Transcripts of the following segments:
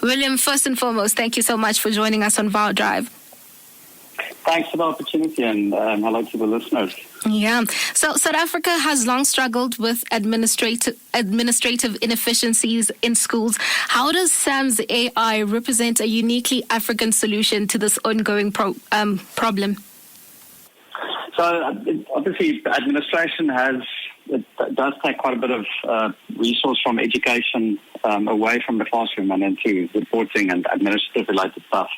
Willem, first and foremost, thank you so much for joining us on Vow Drive. Thanks for the opportunity, and hello to the listeners. Yeah. So South Africa has long struggled with administrative inefficiencies in schools. How does SAM's AI represent a uniquely African solution to this ongoing problem? So obviously, administration does take quite a bit of resource from education away from the classroom and into reporting and administrative related stuff.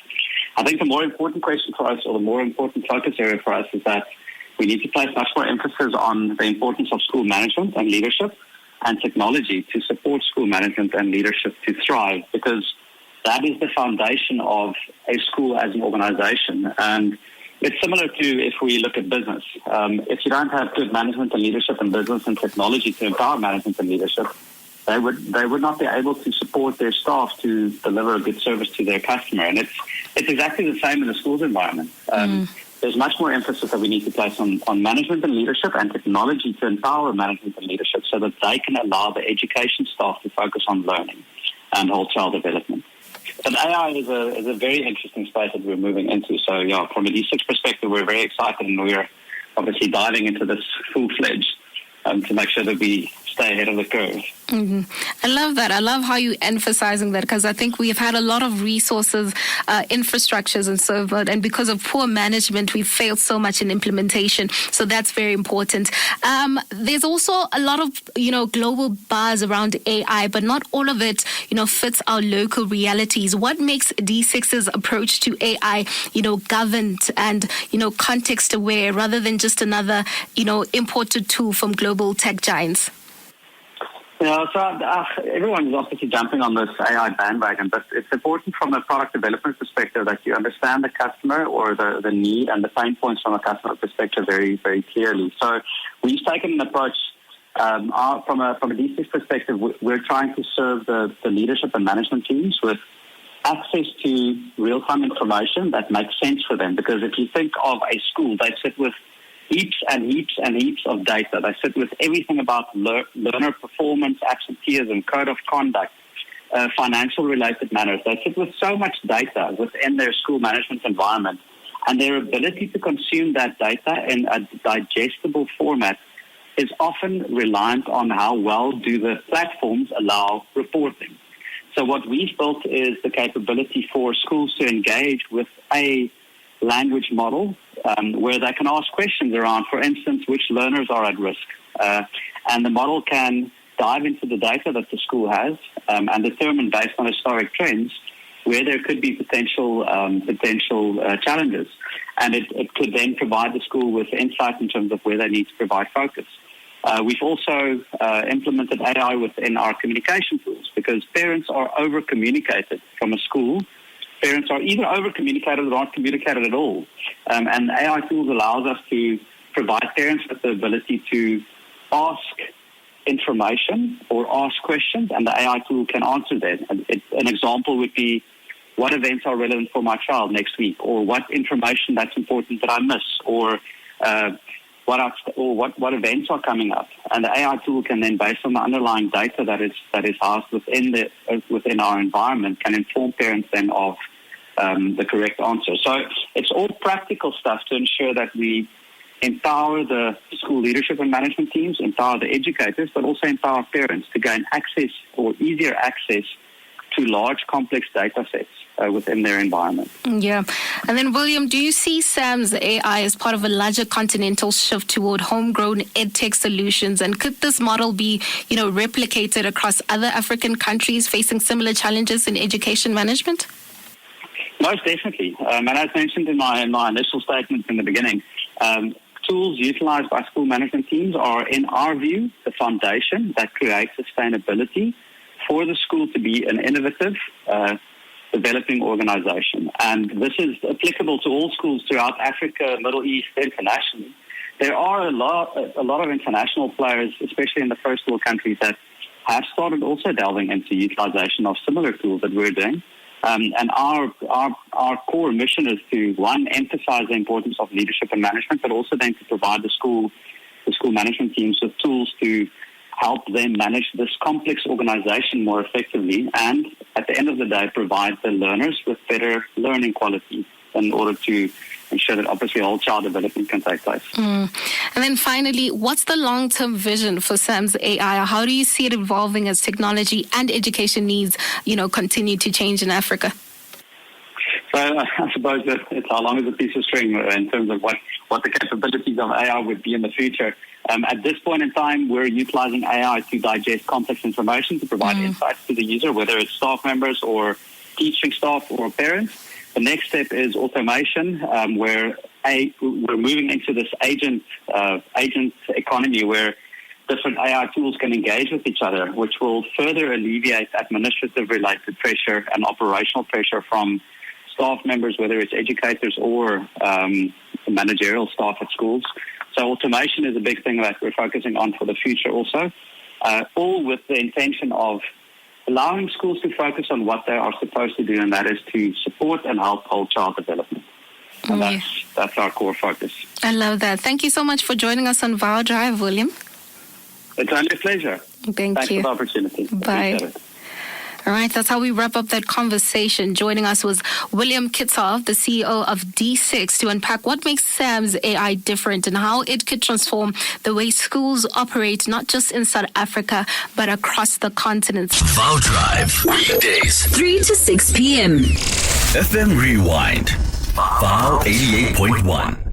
I think the more important question for us, or the more important focus area for us, is that we need to place much more emphasis on the importance of school management and leadership and technology to support school management and leadership to thrive, because that is the foundation of a school as an organization. And it's similar to if we look at business. If you don't have good management and leadership in business and technology to empower management and leadership, they would not be able to support their staff to deliver a good service to their customer. And it's exactly the same in the schools environment. There's much more emphasis that we need to place on management and leadership and technology to empower management and leadership so that they can allow the education staff to focus on learning and whole child development. But AI is a very interesting space that we're moving into. So, yeah, from a D6 perspective, we're very excited, and we're obviously diving into this full-fledged to make sure that we stay ahead of the curve. Mm-hmm. I love that. I love how you're emphasizing that, because I think we've had a lot of resources, infrastructures and so forth, and because of poor management, we've failed so much in implementation. So that's very important. There's also a lot of, global buzz around AI, but not all of it, fits our local realities. What makes D6's approach to AI, governed and, context aware rather than just another, imported tool from global tech giants? Yeah, so everyone is obviously jumping on this AI bandwagon, but it's important from a product development perspective that you understand the customer or the need and the pain points from a customer perspective very, very clearly. So we've taken an approach from a D6 perspective. We're trying to serve the leadership and management teams with access to real-time information that makes sense for them. Because if you think of a school, they sit with heaps and heaps and heaps of data. They sit with everything about learner performance, absenteeism, code of conduct, financial related matters. They sit with so much data within their school management environment, and their ability to consume that data in a digestible format is often reliant on how well do the platforms allow reporting. So what we've built is the capability for schools to engage with a language model where they can ask questions around, for instance, which learners are at risk. And the model can dive into the data that the school has and determine, based on historic trends, where there could be potential challenges. And it could then provide the school with insight in terms of where they need to provide focus. We've also implemented AI within our communication tools, because parents are over-communicated from a school. Parents are either over-communicated or not communicated at all. And AI tools allows us to provide parents with the ability to ask information or ask questions, and the AI tool can answer them. An example would be, what events are relevant for my child next week, or what information that's important that I miss, or what events are coming up. And the AI tool can then, based on the underlying data that is housed within our environment, can inform parents then of the correct answer. So it's all practical stuff to ensure that we empower the school leadership and management teams, empower the educators, but also empower parents to gain access or easier access to large, complex data sets within their environment. Yeah. And then, William, do you see SAM's AI as part of a larger continental shift toward homegrown edtech solutions? And could this model be, replicated across other African countries facing similar challenges in education management? Most definitely. And as mentioned in my initial statement in the beginning, tools utilized by school management teams are, in our view, the foundation that creates sustainability for the school to be an innovative, developing organization. And this is applicable to all schools throughout Africa, Middle East, internationally. There are a lot of international players, especially in the first world countries, that have started also delving into utilization of similar tools that we're doing. And our core mission is to, one, emphasize the importance of leadership and management, but also then to provide the school management teams with tools to help them manage this complex organization more effectively, and at the end of the day, provide the learners with better learning quality in order to ensure that obviously whole child development can take place. And then finally, what's the long-term vision for SAM's AI? How do you see it evolving as technology and education needs, continue to change in Africa? So I suppose that it's how long is a piece of string in terms of what the capabilities of AI would be in the future. At this point in time, we're utilizing AI to digest complex information, to provide insights to the user, whether it's staff members or teaching staff or parents. The next step is automation, where we're moving into this agent economy where different AI tools can engage with each other, which will further alleviate administrative-related pressure and operational pressure from staff members, whether it's educators or managerial staff at schools. So automation is a big thing that we're focusing on for the future also, all with the intention of allowing schools to focus on what they are supposed to do, and that is to support and help whole child development. And that's our core focus. I love that. Thank you so much for joining us on Vow Drive, William. It's only a pleasure. Thanks for the opportunity. Bye. Appreciate it. All right, that's how we wrap up that conversation. Joining us was Willem Kitshoff, the CEO of D6, to unpack what makes SAM's AI different and how it could transform the way schools operate, not just in South Africa, but across the continent. Vow Drive, weekdays, 3 to 6 p.m. FM Rewind, Vow 88.1.